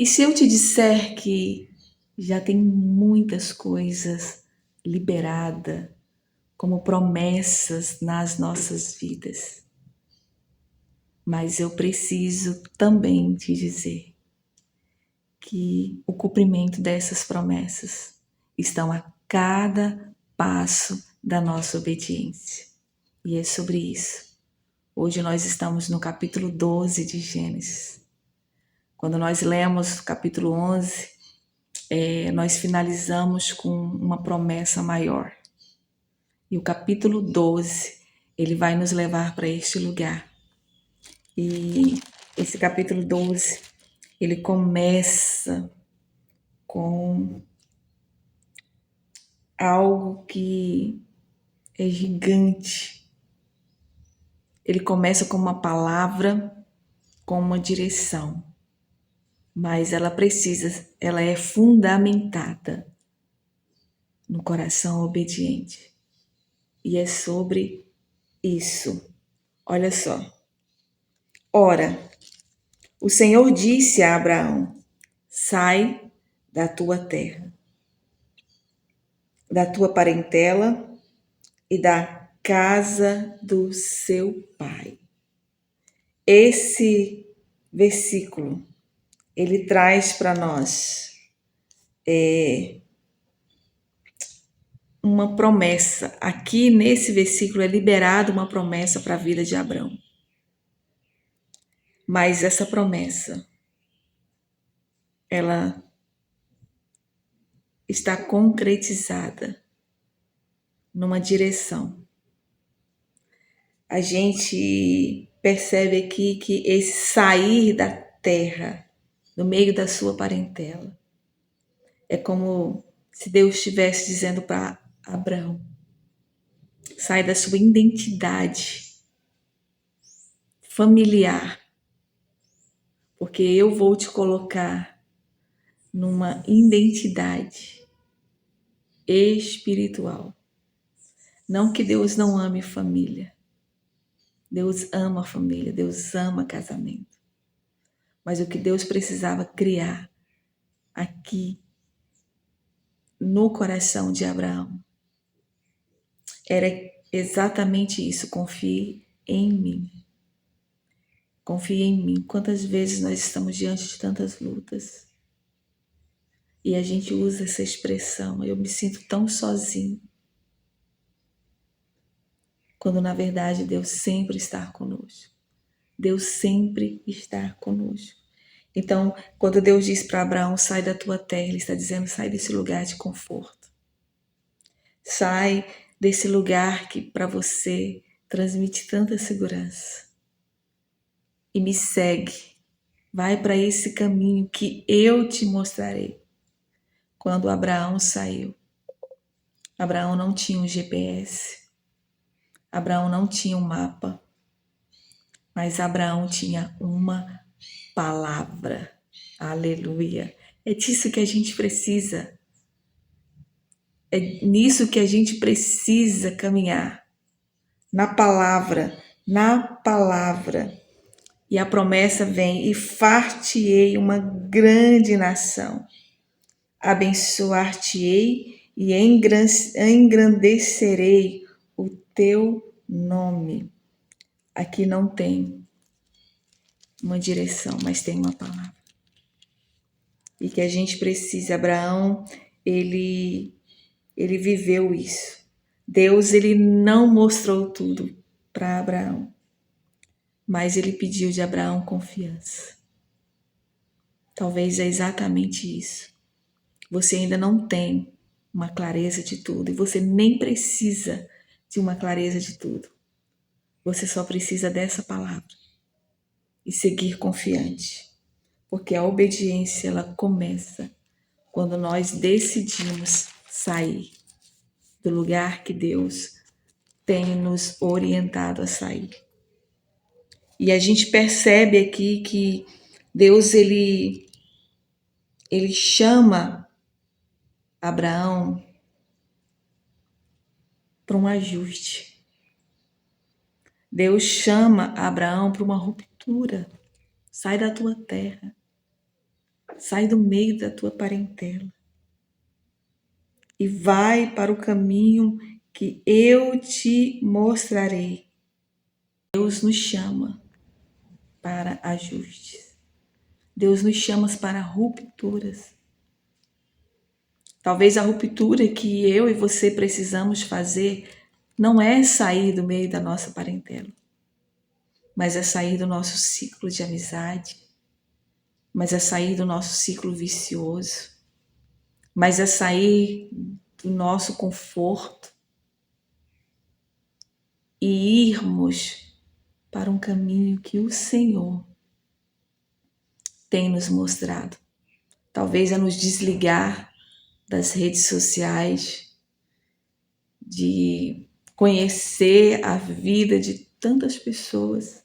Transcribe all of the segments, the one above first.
E se eu te disser que já tem muitas coisas liberadas como promessas nas nossas vidas, mas eu preciso também te dizer que o cumprimento dessas promessas estão a cada passo da nossa obediência. E é sobre isso. Hoje nós estamos no capítulo 12 de Gênesis. Quando nós lemos o capítulo 11, nós finalizamos com uma promessa maior. E o capítulo 12, ele vai nos levar para este lugar. E esse capítulo 12, ele começa com algo que é gigante. Ele começa com uma palavra, com uma direção. Mas ela é fundamentada no coração obediente. E é sobre isso. Olha só. Ora, o Senhor disse a Abraão: sai da tua terra, da tua parentela e da casa do seu pai. Esse versículo, ele traz para nós uma promessa. Aqui nesse versículo é liberada uma promessa para a vida de Abraão. Mas essa promessa, ela está concretizada numa direção. A gente percebe aqui que esse sair da terra, no meio da sua parentela, é como se Deus estivesse dizendo para Abraão: sai da sua identidade familiar, porque eu vou te colocar numa identidade espiritual. Não que Deus não ame família. Deus ama família, Deus ama casamento. Mas o que Deus precisava criar aqui no coração de Abraão era exatamente isso: confie em mim. Confie em mim. Quantas vezes nós estamos diante de tantas lutas e a gente usa essa expressão: eu me sinto tão sozinho. Quando na verdade Deus sempre está conosco. Deus sempre está conosco. Então, quando Deus diz para Abraão: sai da tua terra, Ele está dizendo: sai desse lugar de conforto. Sai desse lugar que para você transmite tanta segurança. E me segue. Vai para esse caminho que eu te mostrarei. Quando Abraão saiu, Abraão não tinha um GPS. Abraão não tinha um mapa. Mas Abraão tinha uma palavra. Aleluia. É disso que a gente precisa. É nisso que a gente precisa caminhar. Na palavra. Na palavra. E a promessa vem: e far-te-ei uma grande nação. Abençoar-te-ei e engrandecerei o teu nome. Aqui não tem uma direção, mas tem uma palavra. E que a gente precisa. Abraão, ele viveu isso. Deus, ele não mostrou tudo para Abraão, mas ele pediu de Abraão confiança. Talvez é exatamente isso. Você ainda não tem uma clareza de tudo e você nem precisa de uma clareza de tudo. Você só precisa dessa palavra e seguir confiante, porque a obediência, ela começa quando nós decidimos sair do lugar que Deus tem nos orientado a sair. E a gente percebe aqui que Deus, ele chama Abraão para um ajuste. Deus chama Abraão para uma ruptura. Sai da tua terra. sai do meio da tua parentela e vai para o caminho que eu te mostrarei. Deus nos chama para ajustes. Deus nos chama para rupturas. Talvez a ruptura que eu e você precisamos fazer não é sair do meio da nossa parentela, mas é sair do nosso ciclo de amizade, mas é sair do nosso ciclo vicioso, mas é sair do nosso conforto e irmos para um caminho que o Senhor tem nos mostrado. Talvez é nos desligar das redes sociais, de conhecer a vida de tantas pessoas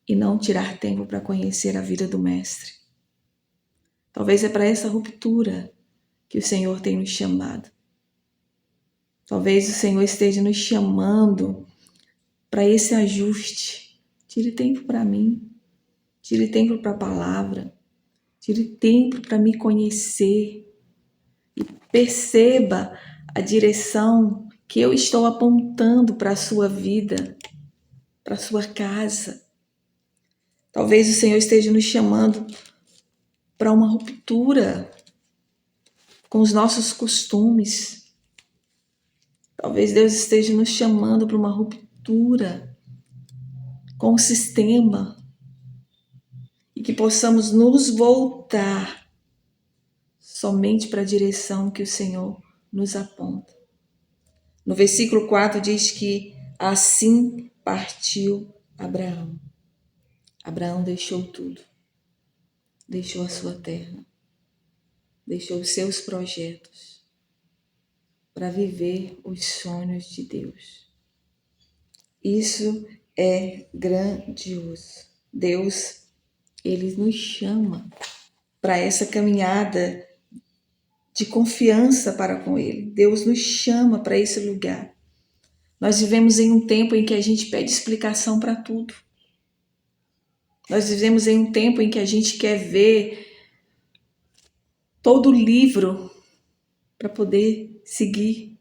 e não tirar tempo para conhecer a vida do Mestre. Talvez é para essa ruptura que o Senhor tem nos chamado. Talvez o Senhor esteja nos chamando para esse ajuste. Tire tempo para mim, tire tempo para a palavra, tire tempo para me conhecer e perceba a direção que eu estou apontando para a sua vida, para a sua casa. Talvez o Senhor esteja nos chamando para uma ruptura com os nossos costumes. Talvez Deus esteja nos chamando para uma ruptura com o sistema e que possamos nos voltar somente para a direção que o Senhor nos aponta. No versículo 4 diz que assim partiu Abraão. Abraão deixou tudo, deixou a sua terra, deixou os seus projetos para viver os sonhos de Deus. Isso é grandioso. Deus, Ele nos chama para essa caminhada de confiança para com Ele. Deus nos chama para esse lugar. Nós vivemos em um tempo em que a gente pede explicação para tudo. Nós vivemos em um tempo em que a gente quer ver todo o livro para poder seguir.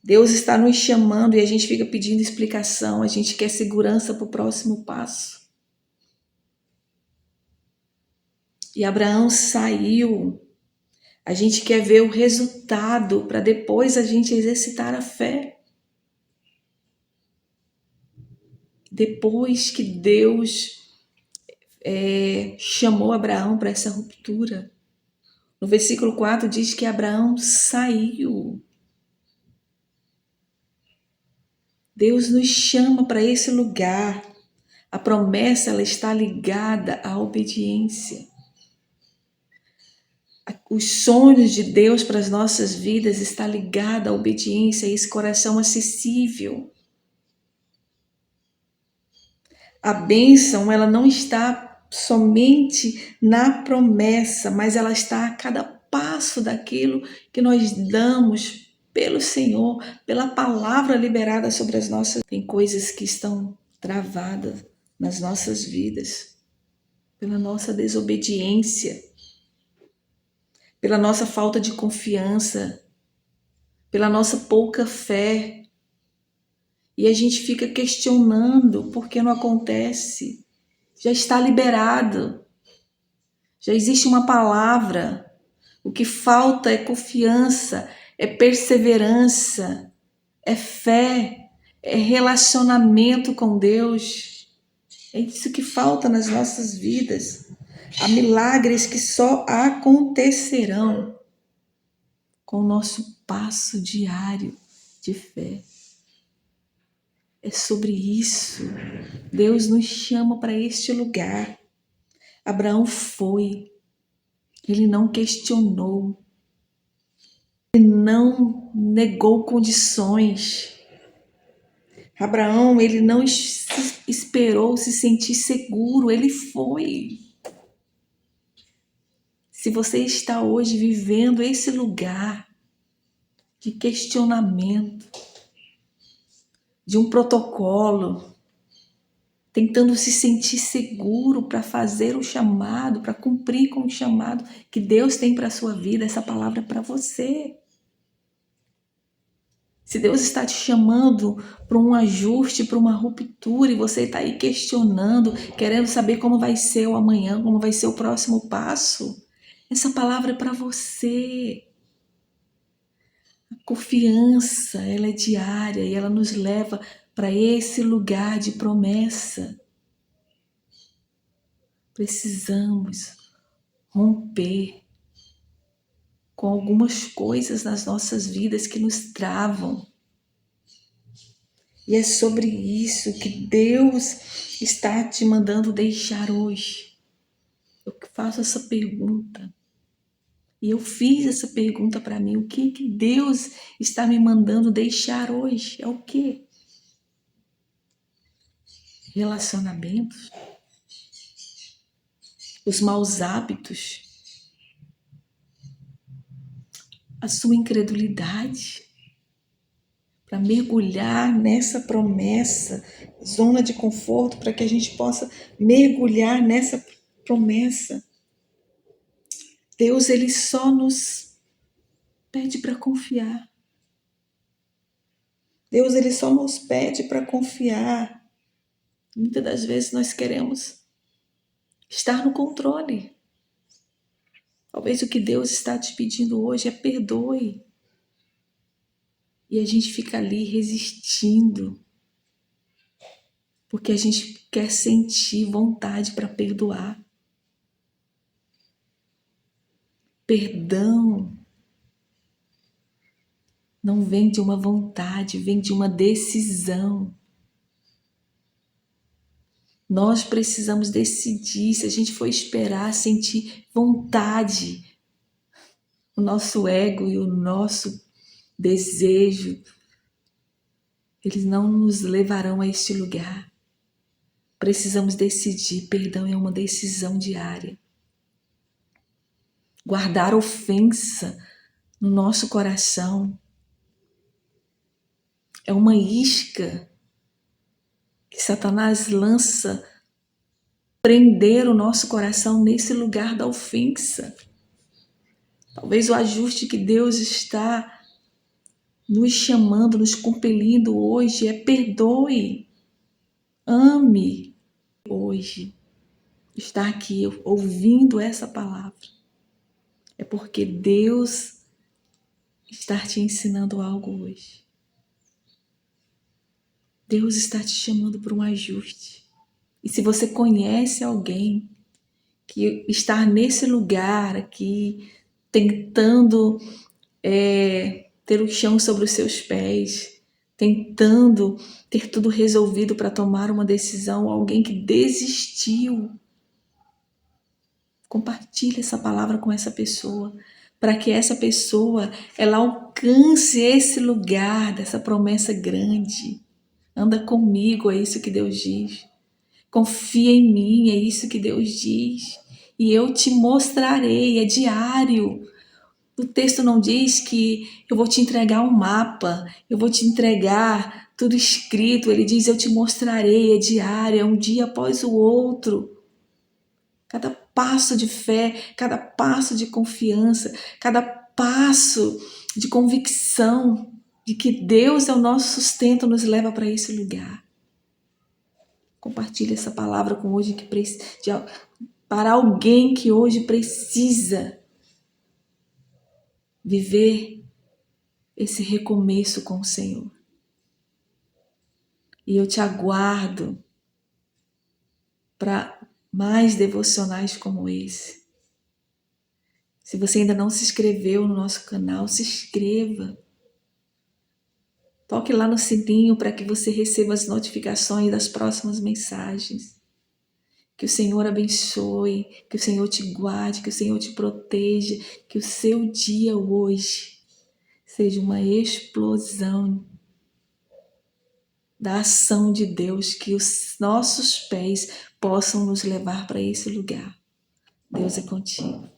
Deus está nos chamando e a gente fica pedindo explicação, a gente quer segurança para o próximo passo. E Abraão saiu. A gente quer ver o resultado para depois a gente exercitar a fé. Depois que Deus chamou Abraão para essa ruptura. No versículo 4 diz que Abraão saiu. Deus nos chama para esse lugar. A promessa ela está ligada à obediência. Os sonhos de Deus para as nossas vidas está ligado à obediência, a esse coração acessível. A bênção ela não está somente na promessa, mas ela está a cada passo daquilo que nós damos pelo Senhor, pela palavra liberada sobre as nossas. Tem coisas que estão travadas nas nossas vidas, pela nossa desobediência, pela nossa falta de confiança, pela nossa pouca fé. E a gente fica questionando por que não acontece. Já está liberado. Já existe uma palavra. O que falta é confiança, é perseverança, é fé, é relacionamento com Deus. É isso que falta nas nossas vidas. Há milagres que só acontecerão com o nosso passo diário de fé. É sobre isso. Deus nos chama para este lugar. Abraão foi. Ele não questionou. Ele não negou condições. Abraão, ele não esperou se sentir seguro. Ele foi. Se você está hoje vivendo esse lugar de questionamento, de um protocolo, tentando se sentir seguro para fazer o chamado, para cumprir com o chamado que Deus tem para a sua vida. Essa palavra é para você. Se Deus está te chamando para um ajuste, para uma ruptura, e você está aí questionando, querendo saber como vai ser o amanhã, como vai ser o próximo passo, essa palavra é para você. A confiança, ela é diária e ela nos leva para esse lugar de promessa. Precisamos romper com algumas coisas nas nossas vidas que nos travam. E é sobre isso que Deus está te mandando deixar hoje. Eu faço essa pergunta. E eu fiz essa pergunta para mim. O que Deus está me mandando deixar hoje? É o quê? Relacionamentos? Os maus hábitos? A sua incredulidade? Para mergulhar nessa promessa, zona de conforto, para que a gente possa mergulhar nessa promessa. Deus, ele só nos pede para confiar. Deus, ele só nos pede para confiar. Muitas das vezes nós queremos estar no controle. Talvez o que Deus está te pedindo hoje é perdoe. E a gente fica ali resistindo, porque a gente quer sentir vontade para perdoar. Perdão não vem de uma vontade, vem de uma decisão. Nós precisamos decidir. Se a gente for esperar sentir vontade, o nosso ego e o nosso desejo, eles não nos levarão a este lugar. Precisamos decidir. Perdão é uma decisão diária. Guardar ofensa no nosso coração é uma isca que Satanás lança, prender o nosso coração nesse lugar da ofensa. Talvez o ajuste que Deus está nos chamando, nos compelindo hoje é perdoe, ame. Hoje, estar aqui ouvindo essa palavra é porque Deus está te ensinando algo hoje. Deus está te chamando para um ajuste. E se você conhece alguém que está nesse lugar aqui, tentando ter o chão sobre os seus pés, tentando ter tudo resolvido para tomar uma decisão, alguém que desistiu, compartilhe essa palavra com essa pessoa, para que essa pessoa ela alcance esse lugar dessa promessa grande. Anda comigo, é isso que Deus diz. Confia em mim, é isso que Deus diz. E eu te mostrarei, é diário. O texto não diz que eu vou te entregar um mapa, eu vou te entregar tudo escrito. Ele diz, eu te mostrarei, é diário, é um dia após o outro. Cada passo de fé, cada passo de confiança, cada passo de convicção de que Deus é o nosso sustento, nos leva para esse lugar. Compartilhe essa palavra com hoje para alguém que hoje precisa viver esse recomeço com o Senhor. E eu te aguardo para mais devocionais como esse. Se você ainda não se inscreveu no nosso canal, se inscreva. Toque lá no sininho para que você receba as notificações das próximas mensagens. Que o Senhor abençoe, que o Senhor te guarde, que o Senhor te proteja, que o seu dia hoje seja uma explosão da ação de Deus, que os nossos pés possam nos levar para esse lugar. Deus é contigo.